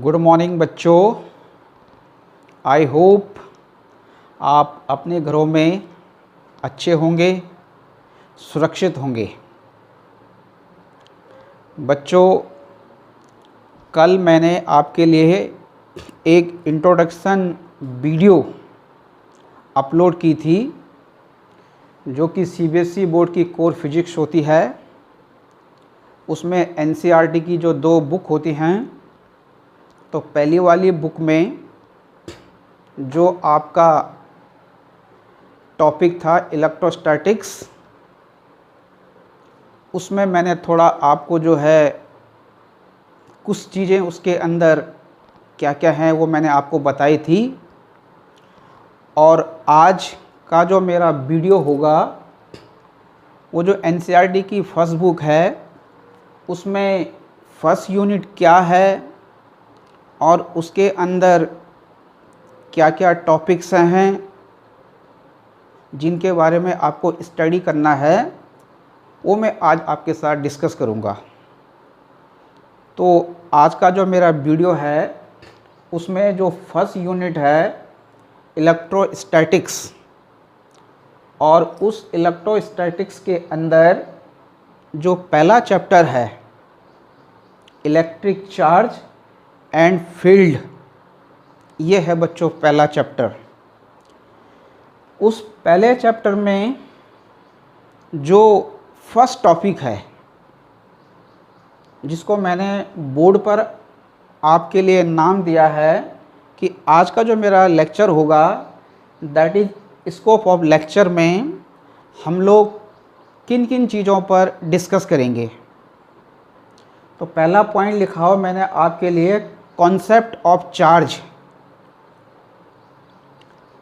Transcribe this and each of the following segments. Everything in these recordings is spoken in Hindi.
गुड मॉर्निंग बच्चों। आई होप आप अपने घरों में अच्छे होंगे, सुरक्षित होंगे। बच्चों, कल मैंने आपके लिए एक इंट्रोडक्शन वीडियो अपलोड की थी जो कि सीबीएसई बोर्ड की कोर फिजिक्स होती है। उसमें एनसीईआरटी की जो 2 बुक होती हैं, तो पहली वाली बुक में जो आपका टॉपिक था इलेक्ट्रोस्टैटिक्स, उसमें मैंने थोड़ा आपको जो है कुछ चीज़ें उसके अंदर क्या क्या हैं वो मैंने आपको बताई थी। और आज का जो मेरा वीडियो होगा वो जो एनसीईआरटी की फर्स्ट बुक है उसमें फर्स्ट यूनिट क्या है और उसके अंदर क्या क्या टॉपिक्स हैं जिनके बारे में आपको स्टडी करना है, वो मैं आज आपके साथ डिस्कस करूंगा। तो आज का जो मेरा वीडियो है उसमें जो फर्स्ट यूनिट है इलेक्ट्रोस्टैटिक्स, और उस इलेक्ट्रोस्टैटिक्स के अंदर जो पहला चैप्टर है इलेक्ट्रिक चार्ज एंड फील्ड, ये है बच्चों पहला चैप्टर। उस पहले चैप्टर में जो फर्स्ट टॉपिक है जिसको मैंने बोर्ड पर आपके लिए नाम दिया है कि आज का जो मेरा लेक्चर होगा that is scope of lecture में हम लोग किन किन चीज़ों पर डिस्कस करेंगे। तो पहला पॉइंट लिखा हो मैंने आपके लिए कॉन्सेप्ट ऑफ चार्ज।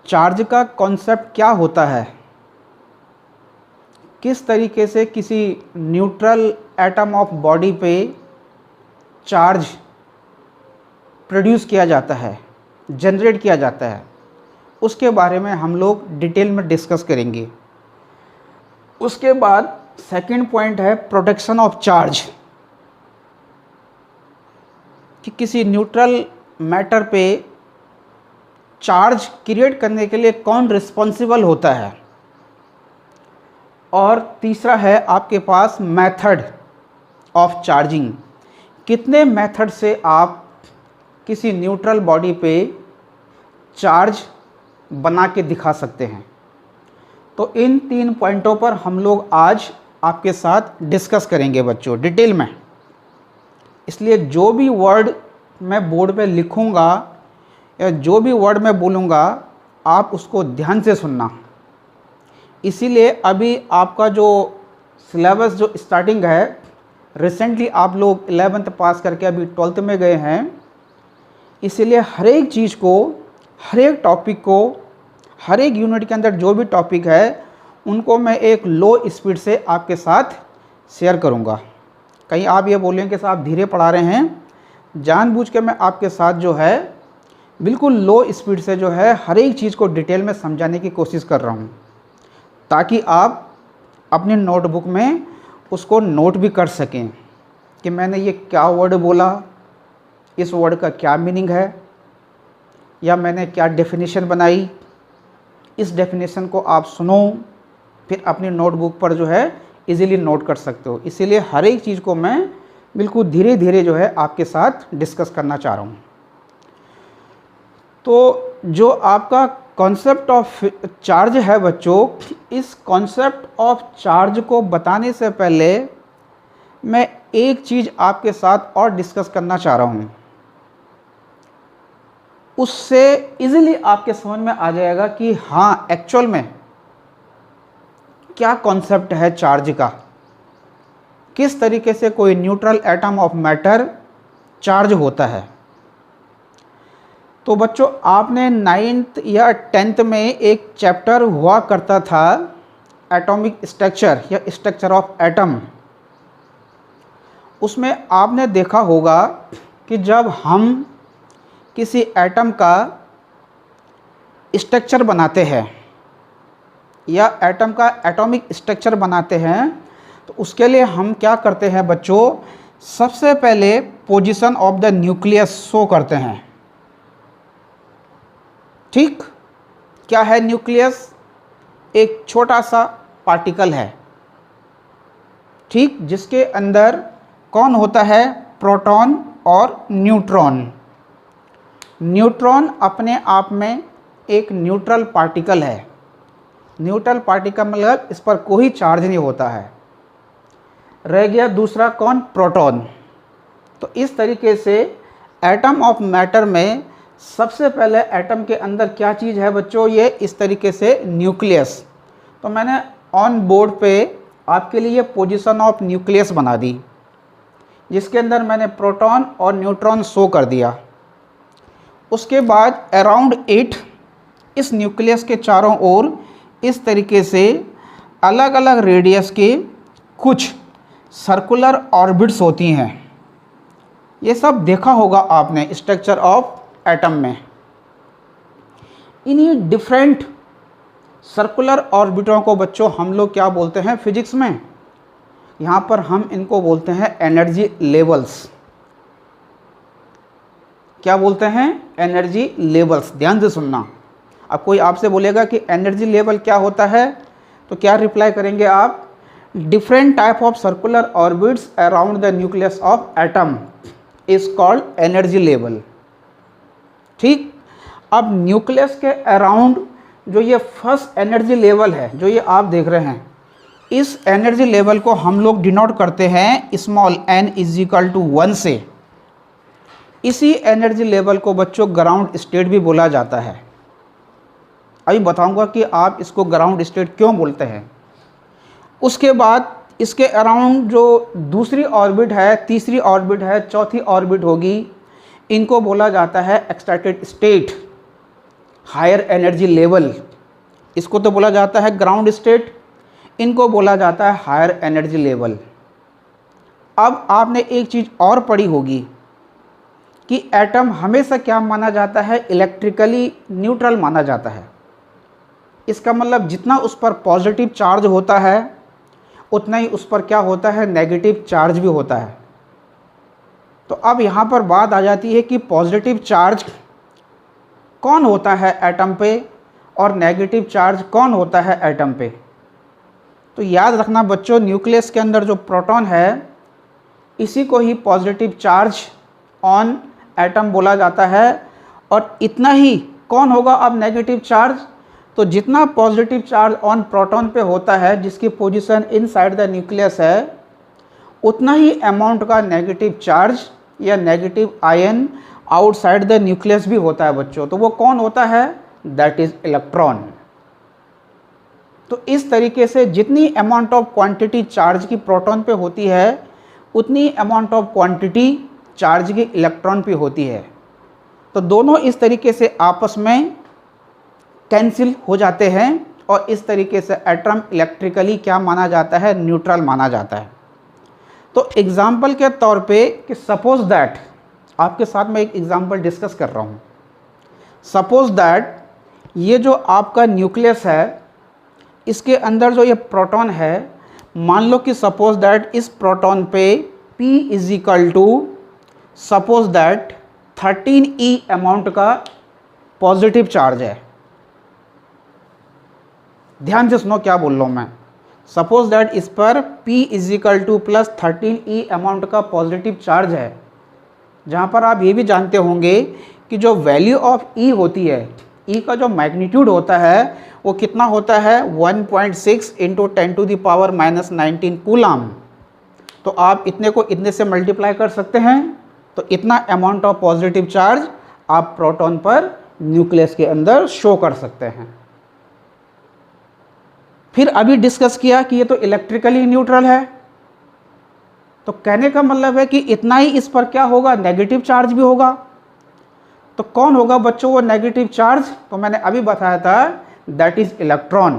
चार्ज का कॉन्सेप्ट क्या होता है, किस तरीके से किसी न्यूट्रल एटम ऑफ बॉडी पे चार्ज प्रोड्यूस किया जाता है, जनरेट किया जाता है, उसके बारे में हम लोग डिटेल में डिस्कस करेंगे। उसके बाद सेकंड पॉइंट है प्रोटेक्शन ऑफ चार्ज, कि किसी न्यूट्रल मैटर पे चार्ज क्रिएट करने के लिए कौन रिस्पॉन्सिबल होता है। और तीसरा है आपके पास मेथड ऑफ चार्जिंग, कितने मेथड से आप किसी न्यूट्रल बॉडी पे चार्ज बना के दिखा सकते हैं। तो इन 3 पॉइंटों पर हम लोग आज आपके साथ डिस्कस करेंगे बच्चों डिटेल में। इसलिए जो भी वर्ड मैं बोर्ड पे लिखूंगा या जो भी वर्ड मैं बोलूँगा आप उसको ध्यान से सुनना। इसीलिए अभी आपका जो सिलेबस जो स्टार्टिंग है, रिसेंटली आप लोग 11th पास करके अभी 12th में गए हैं, इसीलिए हर एक चीज़ को, हर एक टॉपिक को, हर एक यूनिट के अंदर जो भी टॉपिक है उनको मैं एक लो स्पीड से आपके साथ शेयर करूँगा। कहीं आप ये बोलें कि साहब धीरे पढ़ा रहे हैं, जानबूझ के मैं आपके साथ जो है बिल्कुल लो स्पीड से जो है हर एक चीज़ को डिटेल में समझाने की कोशिश कर रहा हूँ, ताकि आप अपने नोटबुक में उसको नोट भी कर सकें कि मैंने ये क्या वर्ड बोला, इस वर्ड का क्या मीनिंग है, या मैंने क्या डेफिनेशन बनाई। इस डेफिनेशन को आप सुनो, फिर अपनी नोटबुक पर जो है इजीली नोट कर सकते हो। इसीलिए हर एक चीज़ को मैं बिल्कुल धीरे धीरे जो है आपके साथ डिस्कस करना चाह रहा हूँ। तो जो आपका कॉन्सेप्ट ऑफ चार्ज है बच्चों, इस कॉन्सेप्ट ऑफ चार्ज को बताने से पहले मैं एक चीज़ आपके साथ और डिस्कस करना चाह रहा हूँ। उससे इजीली आपके समझ में आ जाएगा कि हाँ एक्चुअल में क्या कॉन्सेप्ट है चार्ज का, किस तरीके से कोई neutral atom of matter charge होता है। तो बच्चों आपने 9th या 10th में एक चैप्टर हुआ करता था एटॉमिक स्ट्रक्चर या स्ट्रक्चर ऑफ एटम। उसमें आपने देखा होगा कि जब हम किसी एटम का स्ट्रक्चर बनाते हैं या एटम का एटॉमिक स्ट्रक्चर बनाते हैं, तो उसके लिए हम क्या करते हैं बच्चों, सबसे पहले position of the nucleus show करते हैं। ठीक, क्या है न्यूक्लियस? एक छोटा सा पार्टिकल है, ठीक, जिसके अंदर कौन होता है? प्रोटॉन और न्यूट्रॉन। न्यूट्रॉन अपने आप में एक न्यूट्रल पार्टिकल है। न्यूट्रल पार्टिकल मतलब इस पर कोई चार्ज नहीं होता है। रह गया दूसरा कौन? प्रोटॉन। तो इस तरीके से एटम ऑफ मैटर में सबसे पहले एटम के अंदर क्या चीज़ है बच्चों? ये इस तरीके से न्यूक्लियस। तो मैंने ऑन बोर्ड पे आपके लिए पोजीशन ऑफ न्यूक्लियस बना दी, जिसके अंदर मैंने प्रोटॉन और न्यूट्रॉन शो कर दिया। उसके बाद अराउंड 8 इस न्यूक्लियस के चारों ओर इस तरीके से अलग अलग रेडियस के कुछ सर्कुलर ऑर्बिट्स होती हैं। ये सब देखा होगा आपने स्ट्रक्चर ऑफ एटम में। इन्हीं डिफरेंट सर्कुलर ऑर्बिटों को बच्चों हम लोग क्या बोलते हैं फिजिक्स में? यहाँ पर हम इनको बोलते हैं एनर्जी लेवल्स। क्या बोलते हैं? Energy levels. ध्यान से सुनना। अब कोई आपसे बोलेगा कि एनर्जी लेवल क्या होता है, तो क्या रिप्लाई करेंगे आप? Different type of circular orbits around the nucleus of atom is called energy level. ठीक, अब न्यूक्लियस के अराउंड जो ये फर्स्ट एनर्जी लेवल है, जो ये आप देख रहे हैं, इस एनर्जी लेवल को हम लोग डिनोट करते हैं small n is equal to 1 से। इसी एनर्जी लेवल को बच्चों ग्राउंड स्टेट भी बोला जाता है। अभी बताऊंगा कि आप इसको ग्राउंड स्टेट क्यों बोलते हैं। उसके बाद इसके अराउंड जो दूसरी ऑर्बिट है, तीसरी ऑर्बिट है, चौथी ऑर्बिट होगी, इनको बोला जाता है excited state, higher energy level. इसको तो बोला जाता है ग्राउंड स्टेट, इनको बोला जाता है हायर एनर्जी लेवल। अब आपने एक चीज़ और पढ़ी होगी कि एटम हमेशा क्या माना जाता है? इलेक्ट्रिकली न्यूट्रल माना जाता है। इसका मतलब जितना उस पर पॉजिटिव चार्ज होता है उतना ही उस पर क्या होता है? नेगेटिव चार्ज भी होता है। तो अब यहाँ पर बात आ जाती है कि पॉजिटिव चार्ज कौन होता है एटम पे और नेगेटिव चार्ज कौन होता है एटम पे। तो याद रखना बच्चों, न्यूक्लियस के अंदर जो प्रोटॉन है इसी को ही पॉजिटिव चार्ज ऑन एटम बोला जाता है। और इतना ही कौन होगा अब नेगेटिव चार्ज? तो जितना पॉजिटिव चार्ज ऑन प्रोटॉन पे होता है, जिसकी पोजीशन इनसाइड द न्यूक्लियस है, उतना ही अमाउंट का नेगेटिव चार्ज या negative ion outside the nucleus भी होता है बच्चों। तो वो कौन होता है? That is electron. तो इस तरीके से जितनी अमाउंट ऑफ क्वांटिटी चार्ज की प्रोटॉन पे होती है, उतनी अमाउंट ऑफ क्वांटिटी चार्ज की इलेक्ट्रॉन पे होती है। तो दोनों इस तरीके से आपस में कैंसिल हो जाते हैं और इस तरीके से एटम इलेक्ट्रिकली क्या माना जाता है? न्यूट्रल माना जाता है। तो एग्जाम्पल के तौर पे कि सपोज दैट, आपके साथ मैं एक एग्जाम्पल डिस्कस कर रहा हूँ। सपोज दैट ये जो आपका न्यूक्लियस है, इसके अंदर जो ये प्रोटॉन है, मान लो कि सपोज दैट इस प्रोटॉन पे P is equal to suppose that 13e amount का पॉजिटिव चार्ज है। ध्यान से सुनो क्या बोल रहा हूँ मैं। सपोज दैट इस पर P is equal two plus 13e amount का पॉजिटिव चार्ज है, जहाँ पर आप ये भी जानते होंगे कि जो वैल्यू ऑफ E होती है, E का जो मैग्नीट्यूड होता है वो कितना होता है? 1.6 into 10 to the power -19 coulomb. तो आप इतने को इतने से मल्टीप्लाई कर सकते हैं। तो इतना अमाउंट ऑफ पॉजिटिव चार्ज आप प्रोटॉन पर न्यूक्लियस के अंदर शो कर सकते हैं। फिर अभी डिस्कस किया कि ये तो इलेक्ट्रिकली न्यूट्रल है, तो कहने का मतलब है कि इतना ही इस पर क्या होगा? नेगेटिव चार्ज भी होगा। तो कौन होगा बच्चों वो नेगेटिव चार्ज? तो मैंने अभी बताया था दैट इज इलेक्ट्रॉन।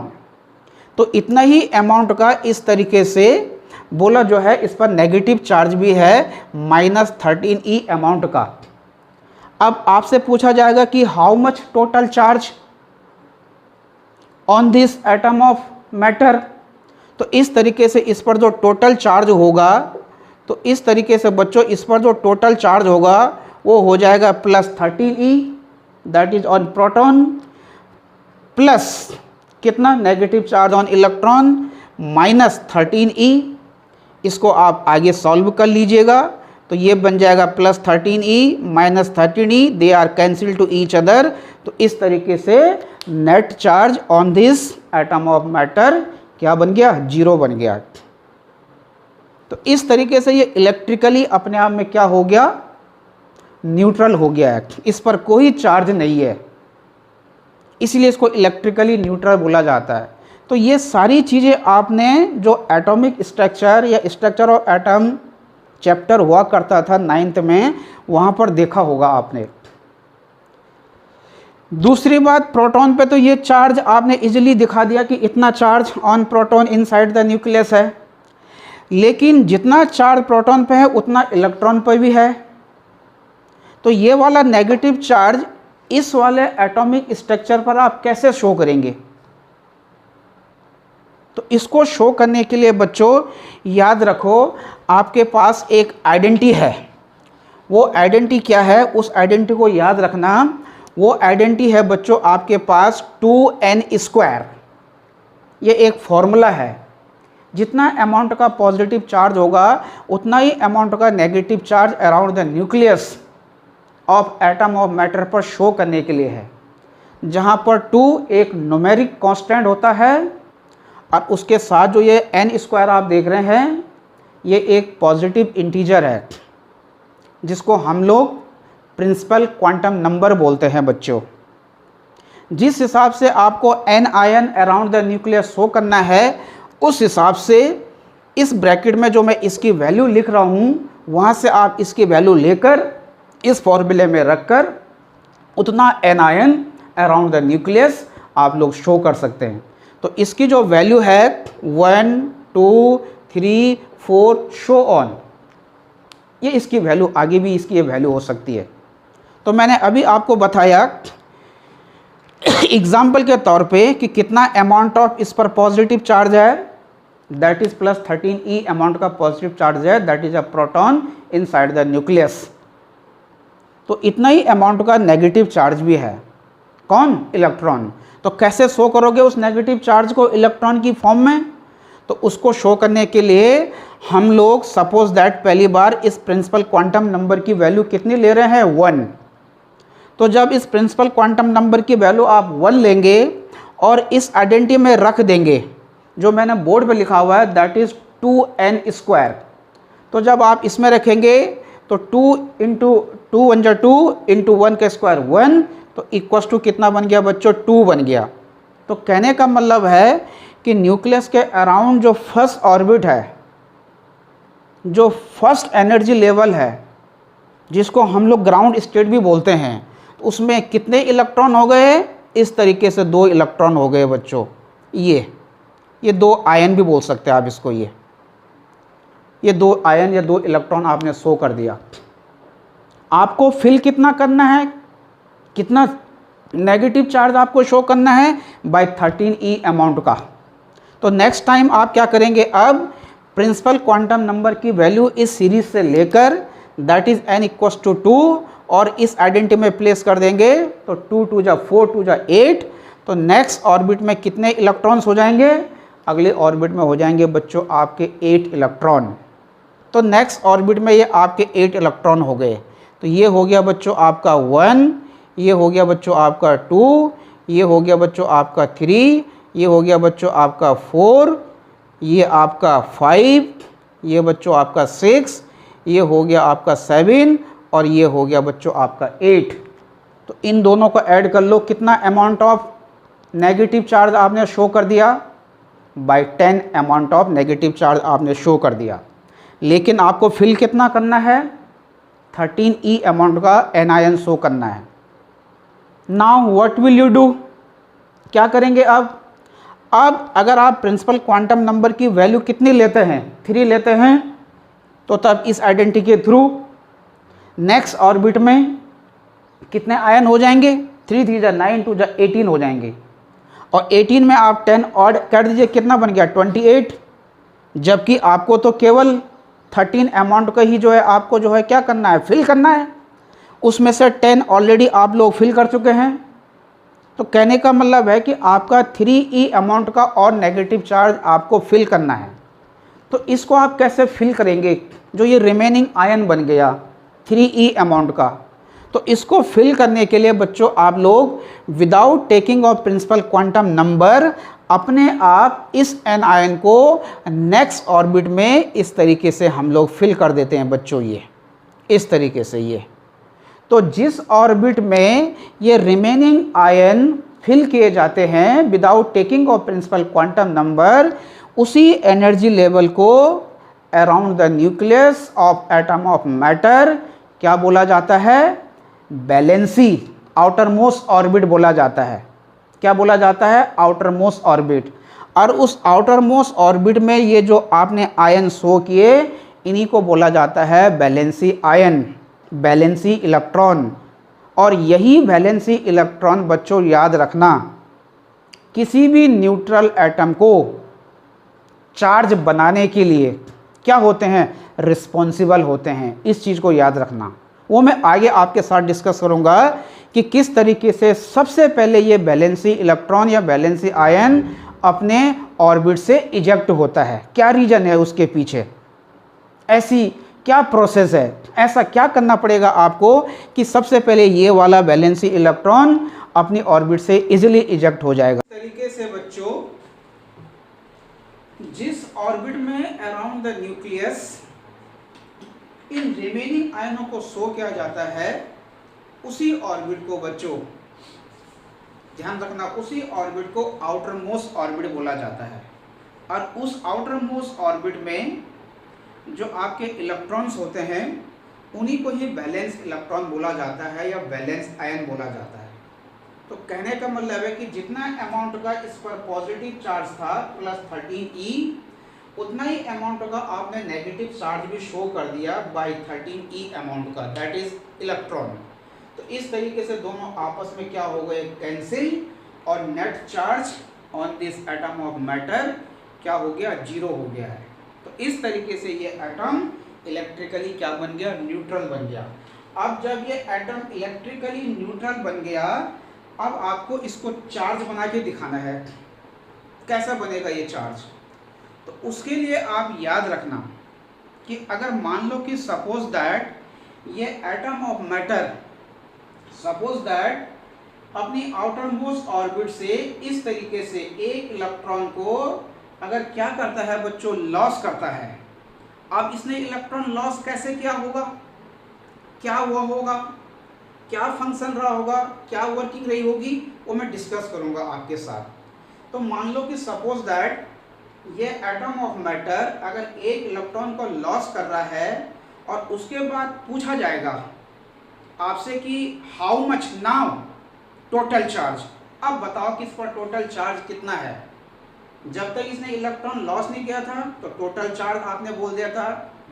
तो इतना ही अमाउंट का इस तरीके से बोला जो है, इस पर नेगेटिव चार्ज भी है -13e अमाउंट का। अब आपसे पूछा जाएगा कि how much total charge on this atom of matter. तो इस तरीके से इस पर जो टोटल चार्ज होगा तो इस तरीके से बच्चों इस पर जो टोटल चार्ज होगा वो हो जाएगा +13e, that is on proton, plus कितना negative charge on electron -13e। इसको आप आगे सॉल्व कर लीजिएगा तो ये बन जाएगा +13e -13e, they are cancel to each other. तो इस तरीके से net charge on this atom of matter क्या बन गया, 0 बन गया। तो इस तरीके से ये इलेक्ट्रिकली अपने आप में क्या हो गया, न्यूट्रल हो गया है, इस पर कोई चार्ज नहीं है, इसलिए इसको इलेक्ट्रिकली न्यूट्रल बोला जाता है। तो ये सारी चीज़ें आपने जो एटॉमिक स्ट्रक्चर या स्ट्रक्चर ऑफ एटम चैप्टर हुआ करता था 9th में, वहाँ पर देखा होगा आपने। दूसरी बात, प्रोटॉन पे तो ये चार्ज आपने इजीली दिखा दिया कि इतना charge on proton inside the nucleus है, लेकिन जितना चार्ज प्रोटॉन पे है उतना इलेक्ट्रॉन पर भी है। तो ये वाला नेगेटिव चार्ज इस वाले एटॉमिक स्ट्रक्चर पर आप कैसे शो करेंगे? तो इसको शो करने के लिए बच्चों याद रखो, आपके पास एक आइडेंटिटी है। वो आइडेंटिटी क्या है, उस आइडेंटिटी को याद रखना। वो आइडेंटिटी है बच्चों आपके पास 2n²। ये एक फॉर्मूला है, जितना अमाउंट का पॉजिटिव चार्ज होगा उतना ही अमाउंट का negative charge around the nucleus of atom of matter पर शो करने के लिए है, जहाँ पर 2 एक न्यूमेरिक कांस्टेंट होता है और उसके साथ जो ये n² आप देख रहे हैं ये एक पॉजिटिव इंटीजर है, जिसको हम लोग प्रिंसिपल क्वांटम नंबर बोलते हैं बच्चों। जिस हिसाब से आपको n ion around the nucleus show करना है, उस हिसाब से इस ब्रैकेट में जो मैं इसकी वैल्यू लिख रहा हूँ, वहाँ से आप इसकी वैल्यू लेकर इस फॉर्मूले में रखकर उतना n ion around the nucleus आप लोग शो कर सकते हैं। तो इसकी जो वैल्यू है 1 2 3 4 शो ऑन, ये इसकी वैल्यू, आगे भी इसकी ये वैल्यू हो सकती है। तो मैंने अभी आपको बताया एग्जाम्पल के तौर पे कि कितना अमाउंट ऑफ इस पर पॉजिटिव चार्ज है, दैट इज +13e अमाउंट का पॉजिटिव चार्ज है, that is a proton inside the nucleus. तो इतना ही अमाउंट का नेगेटिव चार्ज भी है, कौन, इलेक्ट्रॉन। तो कैसे शो करोगे उस नेगेटिव चार्ज को इलेक्ट्रॉन की फॉर्म में? तो उसको शो करने के लिए हम लोग सपोज दैट पहली बार इस प्रिंसिपल क्वांटम नंबर की वैल्यू कितनी ले रहे हैं, 1। तो जब इस प्रिंसिपल क्वांटम नंबर की वैल्यू आप 1 लेंगे और इस आइडेंटिटी में रख देंगे, जो मैंने बोर्ड पे लिखा हुआ है, दैट इज 2n²। तो जब आप इसमें रखेंगे तो 2 × 2 1 × 2 × 1 का स्क्वायर 1, तो इक्वस टू कितना बन गया बच्चों, 2 बन गया। तो कहने का मतलब है कि न्यूक्लियस के अराउंड जो फर्स्ट ऑर्बिट है, जो फर्स्ट एनर्जी लेवल है, जिसको हम लोग ग्राउंड स्टेट भी बोलते हैं, तो उसमें कितने इलेक्ट्रॉन हो गए, इस तरीके से 2 इलेक्ट्रॉन हो गए बच्चों। ये 2 आयन भी बोल सकते हैं आप इसको, ये 2 आयन या 2 इलेक्ट्रॉन आपने शो कर दिया। आपको फिल कितना करना है, कितना नेगेटिव चार्ज आपको शो करना है, बाय 13e अमाउंट का। तो नेक्स्ट टाइम आप क्या करेंगे, अब प्रिंसिपल क्वांटम नंबर की वैल्यू इस सीरीज से लेकर दैट इज n = 2 और इस आइडेंटिटी में प्लेस कर देंगे, तो 2 2 जा 4 2 जा 8। तो नेक्स्ट ऑर्बिट में कितने इलेक्ट्रॉन्स हो जाएंगे, अगले ऑर्बिट में हो जाएंगे बच्चों आपके 8 इलेक्ट्रॉन। तो नेक्स्ट ऑर्बिट में ये आपके 8 इलेक्ट्रॉन हो गए। तो ये हो गया बच्चों आपका 1, ये हो गया बच्चों आपका 2, ये हो गया बच्चों आपका 3, ये हो गया बच्चों आपका 4, ये आपका 5, ये बच्चों आपका 6, ये हो गया आपका 7 और ये हो गया बच्चों आपका 8। तो इन दोनों को ऐड कर लो, कितना अमाउंट ऑफ नेगेटिव चार्ज आपने शो कर दिया, by 10 amount of negative charge आपने शो कर दिया। लेकिन आपको फिल कितना करना है, 13e अमाउंट का एनायन शो करना है। Now what will you do, क्या करेंगे अब अगर आप प्रिंसिपल क्वांटम नंबर की वैल्यू कितनी लेते हैं, 3 लेते हैं, तो तब इस आइडेंटिटी के थ्रू नेक्स्ट ऑर्बिट में कितने आयन हो जाएंगे, 3 3 जा 9 2 जा 18 हो जाएंगे। और 18 में आप 10 ऐड कर दीजिए, कितना बन गया 28। जबकि आपको तो केवल 13 अमाउंट का ही जो है आपको जो है क्या करना है, फिल करना है। उसमें से 10 ऑलरेडी आप लोग फिल कर चुके हैं। तो कहने का मतलब है कि आपका 3E अमाउंट का और नेगेटिव चार्ज आपको फिल करना है। तो इसको आप कैसे फिल करेंगे, जो ये रिमेनिंग आयन बन गया 3E अमाउंट का, तो इसको फिल करने के लिए बच्चों आप लोग without taking of principal quantum number अपने आप इस एन आयन को नेक्स्ट ऑर्बिट में इस तरीके से हम लोग फिल कर देते हैं बच्चों, ये इस तरीके से ये। तो जिस ऑर्बिट में ये रिमेनिंग आयन फिल किए जाते हैं without taking of principal quantum number, उसी एनर्जी लेवल को around the nucleus of atom of matter क्या बोला जाता है, वैलेंसी आउटर मोस्ट ऑर्बिट बोला जाता है। क्या बोला जाता है, आउटर मोस्ट ऑर्बिट। और उस आउटर मोस्ट ऑर्बिट में ये जो आपने आयन शो किए, इन्हीं को बोला जाता है वैलेंसी आयन, वैलेंसी इलेक्ट्रॉन। और यही वैलेंसी इलेक्ट्रॉन बच्चों याद रखना, किसी भी न्यूट्रल एटम को चार्ज बनाने के लिए क्या होते हैं, रिस्पॉन्सिबल होते हैं। इस चीज़ को याद रखना, वो मैं आगे आपके साथ डिस्कस करूंगा कि किस तरीके से सबसे पहले ये वैलेंसी इलेक्ट्रॉन या वैलेंसी आयन अपने ऑर्बिट से इजेक्ट होता है, क्या रीजन है उसके पीछे, ऐसी क्या प्रोसेस है, ऐसा क्या करना पड़ेगा आपको कि सबसे पहले ये वाला वैलेंसी इलेक्ट्रॉन अपनी ऑर्बिट से इजीली इजेक्ट हो जाएगा। इस तरीके से बच्चों जिस ऑर्बिट में around the nucleus in remaining आयनों को शो किया जाता है, उसी ऑर्बिट को बच्चों ध्यान रखना, उसी ऑर्बिट को आउटर मोस्ट ऑर्बिट बोला जाता है। और उस आउटर मोस्ट ऑर्बिट में जो आपके इलेक्ट्रॉन्स होते हैं, उन्हीं को ही वैलेंस इलेक्ट्रॉन बोला जाता है या वैलेंस आयन बोला जाता है। तो कहने का मतलब है कि जितना अमाउंट का इस पर पॉजिटिव चार्ज था +13E, उतना ही अमाउंट का आपने नेगेटिव चार्ज भी शो कर दिया बाय 13E अमाउंट का, दैट इज इलेक्ट्रॉन। तो इस तरीके से दोनों आपस में क्या हो गए, कैंसिल, और net charge on this atom of matter क्या हो गया, 0 हो गया है। तो इस तरीके से ये एटम इलेक्ट्रिकली क्या बन गया, न्यूट्रल बन गया। अब जब ये एटम इलेक्ट्रिकली न्यूट्रल बन गया, अब आपको इसको चार्ज बना के दिखाना है, कैसा बनेगा ये चार्ज। तो उसके लिए आप याद रखना कि अगर मान लो कि सपोज दैट ये atom of matter, suppose that अपनी आउटर मोस्ट ऑर्बिट से इस तरीके से एक इलेक्ट्रॉन को अगर क्या करता है बच्चों, लॉस करता है। अब इसने इलेक्ट्रॉन लॉस कैसे किया होगा, क्या हुआ होगा, क्या फंक्शन रहा होगा, क्या वर्किंग रही होगी, वो मैं डिस्कस करूंगा आपके साथ। तो मान लो कि सपोज दैट ये एटम ऑफ मैटर अगर एक इलेक्ट्रॉन को लॉस कर रहा है और उसके बाद पूछा जाएगा आपसे कि how much now total charge. अब बताओ कि इस पर टोटल चार्ज कितना है। जब तक इसने इलेक्ट्रॉन लॉस नहीं किया था तो टोटल चार्ज आपने बोल दिया था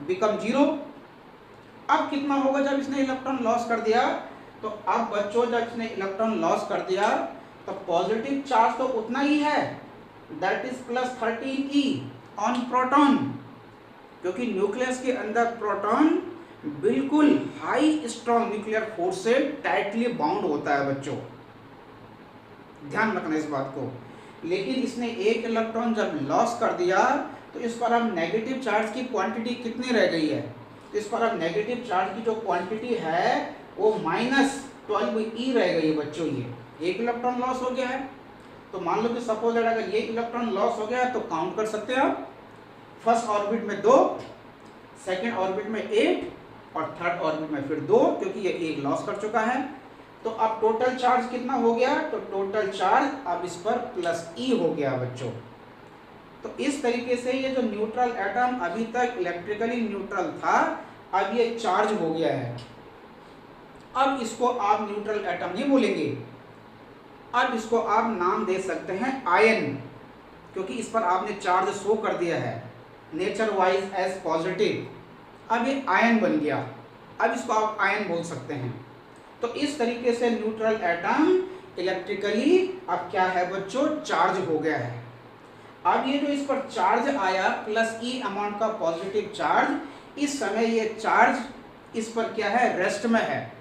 बिकम 0। अब कितना होगा जब इसने इलेक्ट्रॉन लॉस कर दिया, तो अब बच्चों जब इसने इलेक्ट्रॉन लॉस कर दिया तो पॉजिटिव चार्ज तो उतना ही है, that is +13E on proton, क्योंकि न्यूक्लियस के अंदर प्रोटॉन बिल्कुल हाई स्ट्रॉन्ग न्यूक्लियर फोर्स से टाइटली बाउंड होता है बच्चों, ध्यान रखना इस बात को। लेकिन इसने एक इलेक्ट्रॉन जब लॉस कर दिया तो इस पर अब नेगेटिव चार्ज की क्वांटिटी कितनी रह गई है, इस पर अब नेगेटिव चार्ज की जो क्वांटिटी है वो -12E रह गई है बच्चों। ये एक इलेक्ट्रॉन लॉस हो गया है। तो मान लो कि सपोज अगर ये इलेक्ट्रॉन लॉस हो गया तो काउंट कर सकते हैं आप, फर्स्ट ऑर्बिट में 2, सेकेंड ऑर्बिट में 8 और थर्ड ऑर्बिट में फिर 2, क्योंकि ये एक लॉस कर चुका है। तो अब टोटल चार्ज कितना हो गया, तो टोटल चार्ज अब इस पर +E हो गया बच्चों। तो इस तरीके से ये जो न्यूट्रल एटम अभी तक इलेक्ट्रिकली न्यूट्रल था, अब ये चार्ज हो गया है। अब इसको आप न्यूट्रल एटम नहीं बोलेंगे, अब इसको आप नाम दे सकते हैं आयन, क्योंकि इस पर आपने चार्ज शो कर दिया है नेचर वाइज एज पॉजिटिव। अब ये आयन बन गया, अब इसको आप आयन बोल सकते हैं। तो इस तरीके से न्यूट्रल एटम इलेक्ट्रिकली अब क्या है बच्चों, चार्ज हो गया है। अब ये जो इस पर चार्ज आया +E अमाउंट का पॉजिटिव चार्ज, इस समय ये चार्ज इस पर क्या है, रेस्ट में है।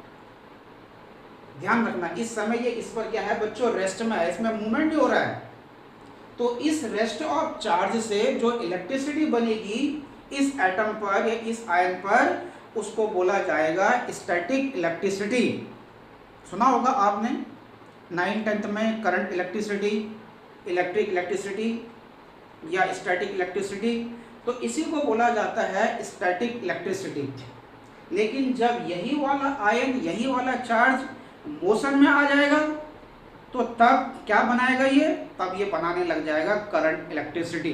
ध्यान रखना, इस समय ये इस पर क्या है बच्चों, रेस्ट में है, इसमें मूवमेंट ही हो रहा है। तो इस रेस्ट ऑफ चार्ज से जो इलेक्ट्रिसिटी बनेगी इस एटम पर या इस आयन पर, उसको बोला जाएगा स्टैटिक इलेक्ट्रिसिटी। सुना होगा आपने 9th-10th में करंट इलेक्ट्रिसिटी, इलेक्ट्रिक इलेक्ट्रिसिटी या स्टैटिक इलेक्ट्रिसिटी, तो इसी को बोला जाता है स्टैटिक इलेक्ट्रिसिटी। लेकिन जब यही वाला आयन, यही वाला चार्ज मोशन में आ जाएगा तो तब क्या बनाएगा ये, तब ये बनाने लग जाएगा करंट इलेक्ट्रिसिटी।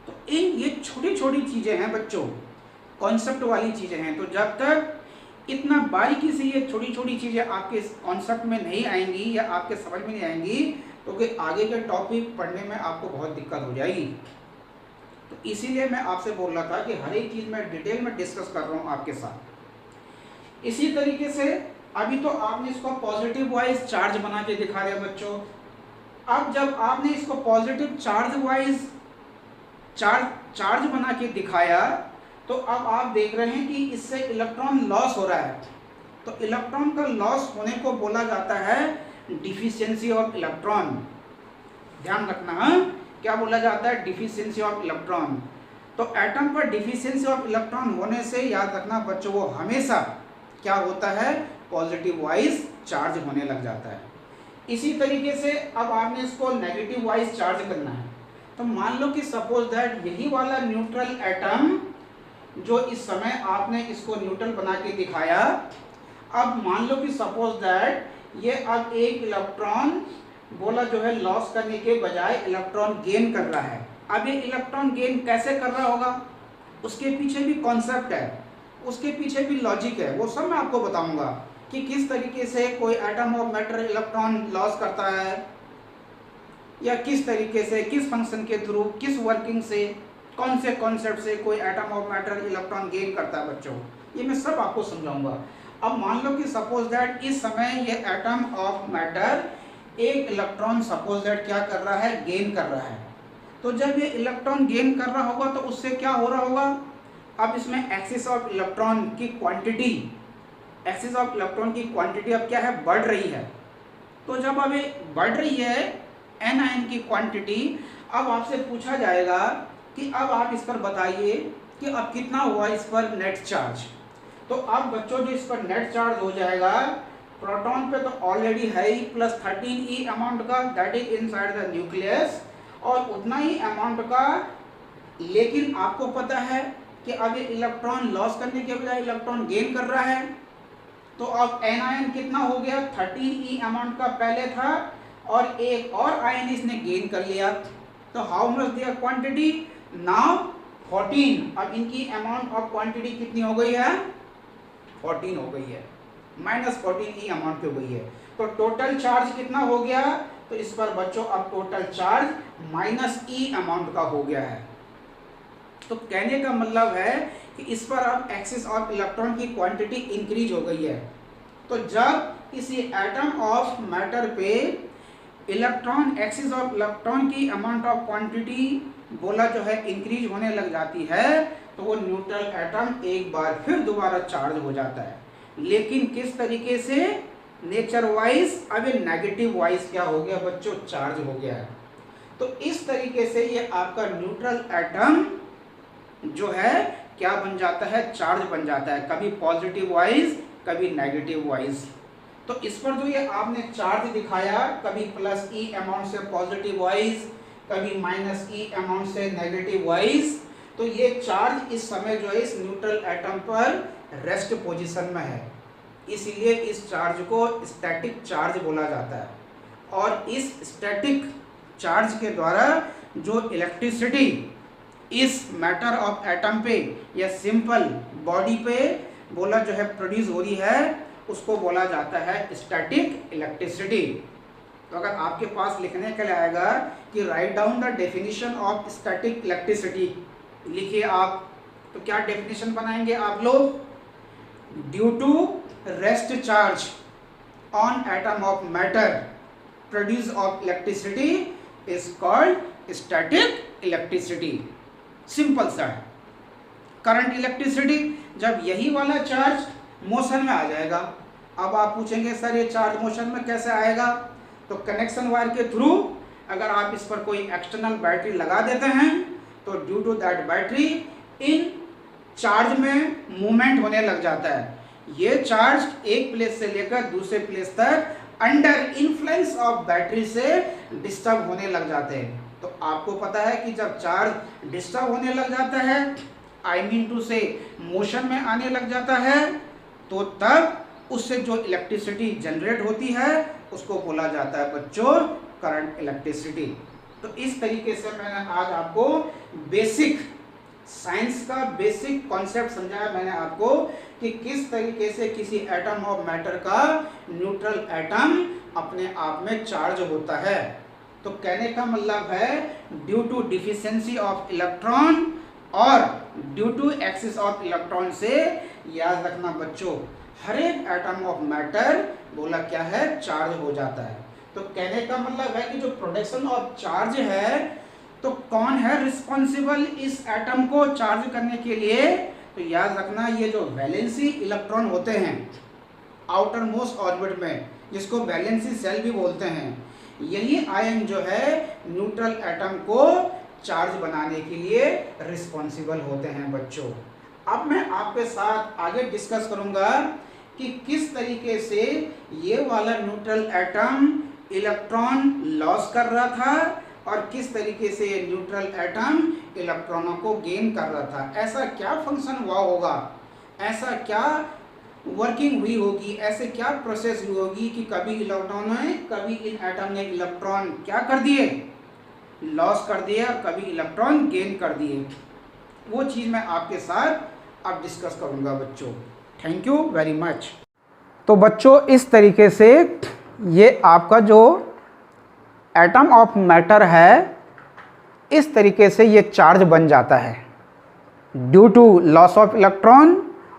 तो ये छोटी छोटी चीज़ें हैं बच्चों, कॉन्सेप्ट वाली चीज़ें हैं। तो जब तक इतना बारीकी से ये छोटी छोटी चीज़ें आपके कॉन्सेप्ट में नहीं आएंगी या आपके समझ में नहीं आएंगी, तो कि आगे के टॉपिक पढ़ने में आपको बहुत दिक्कत हो जाएगी। तो इसीलिए मैं आपसे बोल रहा था कि हर एक चीज़ मैं डिटेल में डिस्कस कर रहा हूँ आपके साथ। इसी तरीके से अभी तो आपने इसको पॉजिटिव वाइज चार्ज बना के दिखा दिया बच्चों। अब जब आपने इसको पॉजिटिव चार्ज वाइज चार्ज बना के दिखाया, तो अब आप देख रहे हैं कि इससे इलेक्ट्रॉन लॉस हो रहा है। तो इलेक्ट्रॉन का लॉस होने को बोला जाता है डिफिशियंसी ऑफ इलेक्ट्रॉन। ध्यान रखना, क्या बोला जाता है, डिफिशियंसी ऑफ इलेक्ट्रॉन। तो एटम पर डिफिशियंसी ऑफ इलेक्ट्रॉन होने से याद रखना बच्चों, वो हमेशा क्या होता है, पॉजिटिव वाइज चार्ज होने लग जाता है। इसी तरीके से अब आपने इसको नेगेटिव वाइज चार्ज करना है। तो मान लो कि सपोज दैट यही वाला न्यूट्रल एटम जो इस समय आपने इसको न्यूट्रल बना के दिखाया, अब मान लो कि सपोज दैट ये अब एक इलेक्ट्रॉन बोला जो है लॉस करने के बजाय इलेक्ट्रॉन गेन कर रहा है। अब ये इलेक्ट्रॉन गेन कैसे कर रहा होगा, उसके पीछे भी कॉन्सेप्ट है, उसके पीछे भी लॉजिक है, वो सब मैं आपको बताऊंगा कि किस तरीके से कोई atom of matter electron loss करता है, या किस तरीके से, किस फंक्शन के थ्रू, किस वर्किंग से, कौन से कॉन्सेप्ट से कोई atom of matter electron gain करता है बच्चों, ये मैं सब आपको समझाऊंगा। अब मान लो कि सपोज दैट इस समय ये एटम ऑफ मैटर एक इलेक्ट्रॉन सपोज दैट क्या कर रहा है, गेन कर रहा है। तो जब ये इलेक्ट्रॉन गेन कर रहा होगा तो उससे क्या हो रहा होगा, अब इसमें एक्सिस ऑफ इलेक्ट्रॉन की क्वांटिटी, एक्सिस ऑफ इलेक्ट्रॉन की क्वांटिटी अब क्या है, बढ़ रही है। तो जब अब ये बढ़ रही है एन आयन की क्वांटिटी, अब आपसे पूछा जाएगा कि अब आप इस पर बताइए कि अब कितना हुआ इस पर नेट चार्ज। तो अब बच्चों जो इस पर नेट चार्ज हो जाएगा, प्रोटॉन पे तो ऑलरेडी है ही +13e अमाउंट का, that is inside the nucleus, और उतना ही अमाउंट का, लेकिन आपको पता है कि अब ये इलेक्ट्रॉन लॉस करने के बजाय इलेक्ट्रॉन गेन कर रहा है। तो अब एन आयन कितना हो गया, 13e अमाउंट का पहले था, और एक और आयन इसने गेन कर लिया। तो हाउ मच दिया क्वांटिटी, नाउ 14। अब इनकी अमाउंट ऑफ क्वांटिटी कितनी हो गई है, 14 हो गई है, -14e अमाउंट हो गई है। तो टोटल चार्ज कितना हो गया, तो इस पर बच्चों अब टोटल चार्ज -e अमाउंट का हो गया है। तो कहने का मतलब है कि इस पर अब एक्सिस ऑफ इलेक्ट्रॉन की क्वांटिटी इंक्रीज हो गई है। तो जब किसी एटम ऑफ मैटर पे इलेक्ट्रॉन, एक्सिस ऑफ इलेक्ट्रॉन की अमाउंट ऑफ क्वांटिटी बोला जो है इंक्रीज होने लग जाती है, तो वो न्यूट्रल एटम एक बार फिर दोबारा चार्ज हो जाता है। लेकिन किस तरीके से, नेचर वाइज अब ये नेगेटिव वाइज क्या हो गया बच्चों, चार्ज हो गया है। तो इस तरीके से ये आपका न्यूट्रल एटम जो है क्या बन जाता है, चार्ज बन जाता है, कभी पॉजिटिव वाइज कभी नेगेटिव वाइज। तो इस पर जो ये आपने चार्ज दिखाया, कभी +e अमाउंट से पॉजिटिव वाइज, कभी -e अमाउंट से नेगेटिव वाइज, तो ये चार्ज इस समय जो है इस न्यूट्रल एटम पर रेस्ट पोजीशन में है, इसलिए इस चार्ज को स्टैटिक चार्ज बोला जाता है। और इस स्टैटिक चार्ज के द्वारा जो इलेक्ट्रिसिटी इस मैटर ऑफ एटम पे या सिंपल बॉडी पे बोला जो है प्रोड्यूस हो रही है, उसको बोला जाता है स्टैटिक इलेक्ट्रिसिटी। तो अगर आपके पास लिखने के लिए आएगा कि write down the definition of static electricity, लिखिए आप, तो क्या डेफिनेशन बनाएंगे आप लोग, due to rest charge on atom of matter produce of electricity is called static electricity. Simple सा है। Current electricity. जब यही वाला चार्ज मोशन में आ जाएगा, अब आप पूछेंगे सर ये चार्ज मोशन में कैसे आएगा, तो कनेक्शन वायर के थ्रू अगर आप इस पर कोई एक्सटर्नल बैटरी लगा देते हैं तो ड्यू टू दैट बैटरी इन चार्ज में मूवमेंट होने लग जाता है। ये चार्ज एक प्लेस से लेकर दूसरे प्लेस तक अंडर इन्फ्लुएंस ऑफ बैटरी से डिस्टर्ब होने लग जाते हैं। तो आपको पता है कि जब चार्ज डिस्टर्ब होने लग जाता है, आई मीन टू से मोशन में आने लग जाता है, तो तब उससे जो इलेक्ट्रिसिटी जनरेट होती है उसको बोला जाता है बच्चों करंट इलेक्ट्रिसिटी। तो इस तरीके से मैंने आज आपको बेसिक साइंस का बेसिक कॉन्सेप्ट समझाया मैंने आपको कि किस तरीके से किसी एटम ऑफ मैटर का न्यूट्रल एटम अपने आप में चार्ज होता है। तो कहने का मतलब है due to deficiency of electron और due to excess of electron से याद रखना बच्चों हर एक एटम ऑफ मैटर बोला क्या है चार्ज हो जाता है। तो कहने का मतलब है कि जो प्रोडक्शन ऑफ चार्ज है तो कौन है रिस्पॉन्सिबल इस एटम को चार्ज करने के लिए, तो याद रखना ये जो वैलेंसी इलेक्ट्रॉन होते हैं आउटर मोस्ट ऑर्बिट में जिसको वैलेंसी सेल भी बोलते हैं, यही आयन जो है न्यूट्रल एटम को चार्ज बनाने के लिए रिस्पॉन्सिबल होते हैं बच्चों। अब मैं आपके साथ आगे डिस्कस करूंगा कि किस तरीके से ये वाला न्यूट्रल एटम इलेक्ट्रॉन लॉस कर रहा था और किस तरीके से ये न्यूट्रल एटम इलेक्ट्रॉनों को गेन कर रहा था। ऐसा क्या फंक्शन हुआ होगा, ऐसा क्या वर्किंग हुई होगी, ऐसे क्या प्रोसेस हुई होगी कि कभी इलेक्ट्रॉन ने कभी इन एटम ने इलेक्ट्रॉन क्या कर दिए लॉस कर दिए और कभी इलेक्ट्रॉन गेन कर दिए। वो चीज़ मैं आपके साथ अब डिस्कस करूंगा बच्चों। Thank you very much. तो बच्चों इस तरीके से ये आपका जो एटम ऑफ मैटर है इस तरीके से ये चार्ज बन जाता है due to loss of electron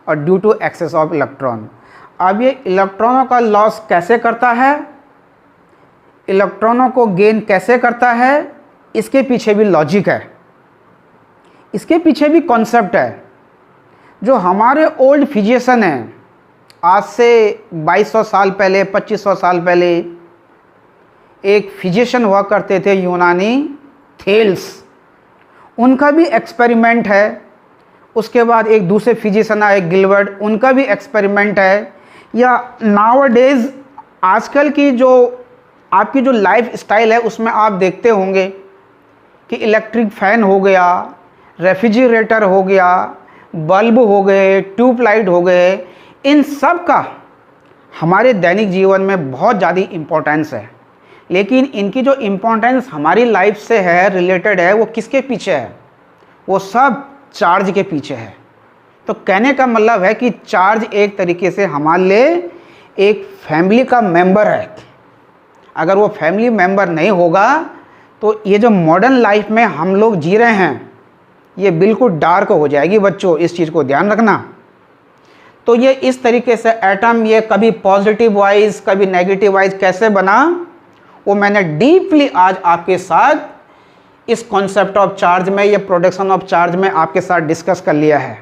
और due to excess of electron. अब ये इलेक्ट्रॉनों का लॉस कैसे करता है, इलेक्ट्रॉनों को गेन कैसे करता है, इसके पीछे भी लॉजिक है, इसके पीछे भी कॉन्सेप्ट है। जो हमारे ओल्ड फिजिशियन हैं आज से 2200 साल पहले 2500 साल पहले एक फिजिशियन हुआ करते थे यूनानी थेल्स, उनका भी एक्सपेरिमेंट है। उसके बाद एक दूसरे फिजिशियन आए गिलबर्ट, उनका भी एक्सपेरिमेंट है। या नाउअडेज आजकल की जो आपकी जो लाइफ स्टाइल है उसमें आप देखते होंगे कि इलेक्ट्रिक फ़ैन हो गया, रेफ्रिजरेटर हो गया, बल्ब हो गए, ट्यूबलाइट हो गए, इन सब का हमारे दैनिक जीवन में बहुत ज़्यादा इम्पोर्टेंस है। लेकिन इनकी जो इम्पोर्टेंस हमारी लाइफ से है रिलेटेड है वो किसके पीछे है, वो सब चार्ज के पीछे है। तो कहने का मतलब है कि चार्ज एक तरीके से हमारे लिए एक फैमिली का मेंबर है। अगर वो फैमिली मेंबर नहीं होगा तो ये जो मॉडर्न लाइफ में हम लोग जी रहे हैं ये बिल्कुल डार्क हो जाएगी बच्चों, इस चीज़ को ध्यान रखना। तो ये इस तरीके से एटम ये कभी पॉजिटिव वाइज कभी नेगेटिव वाइज कैसे बना वो मैंने डीपली आज आपके साथ इस कॉन्सेप्ट ऑफ चार्ज में, ये प्रोडक्शन ऑफ चार्ज में आपके साथ डिस्कस कर लिया है।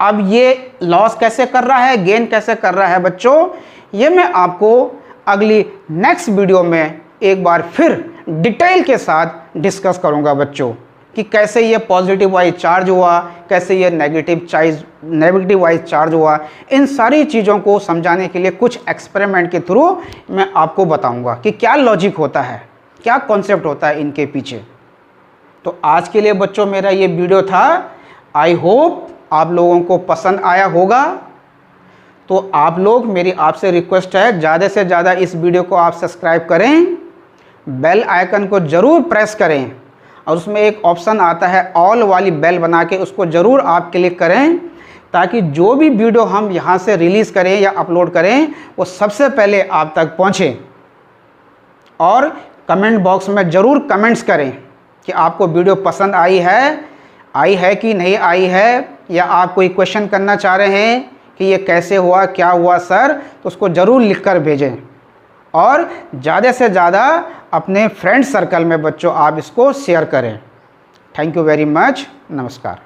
अब ये लॉस कैसे कर रहा है, गेन कैसे कर रहा है बच्चों, ये मैं आपको अगली नेक्स्ट वीडियो में एक बार फिर डिटेल के साथ डिस्कस करूंगा बच्चों कि कैसे ये पॉजिटिव वाइज चार्ज हुआ, कैसे ये नेगेटिव वाइज चार्ज हुआ। इन सारी चीज़ों को समझाने के लिए कुछ एक्सपेरिमेंट के थ्रू मैं आपको बताऊंगा कि क्या लॉजिक होता है, क्या कॉन्सेप्ट होता है इनके पीछे। तो आज के लिए बच्चों मेरा ये वीडियो था। आई होप आप लोगों को पसंद आया होगा। तो आप लोग, मेरी आपसे रिक्वेस्ट है ज़्यादा से ज़्यादा इस वीडियो को आप सब्सक्राइब करें, बेल आइकन को ज़रूर प्रेस करें और उसमें एक ऑप्शन आता है ऑल वाली बेल बना के, उसको ज़रूर आप क्लिक करें ताकि जो भी वीडियो हम यहाँ से रिलीज़ करें या अपलोड करें वो सबसे पहले आप तक पहुँचे। और कमेंट बॉक्स में ज़रूर कमेंट्स करें कि आपको वीडियो पसंद आई है कि नहीं आई है, या आप कोई क्वेश्चन करना चाह रहे हैं कि ये कैसे हुआ, क्या हुआ सर, तो उसको ज़रूर लिख कर भेजें। और ज़्यादा से ज़्यादा अपने फ्रेंड सर्कल में बच्चों आप इसको शेयर करें। Thank you very much. नमस्कार।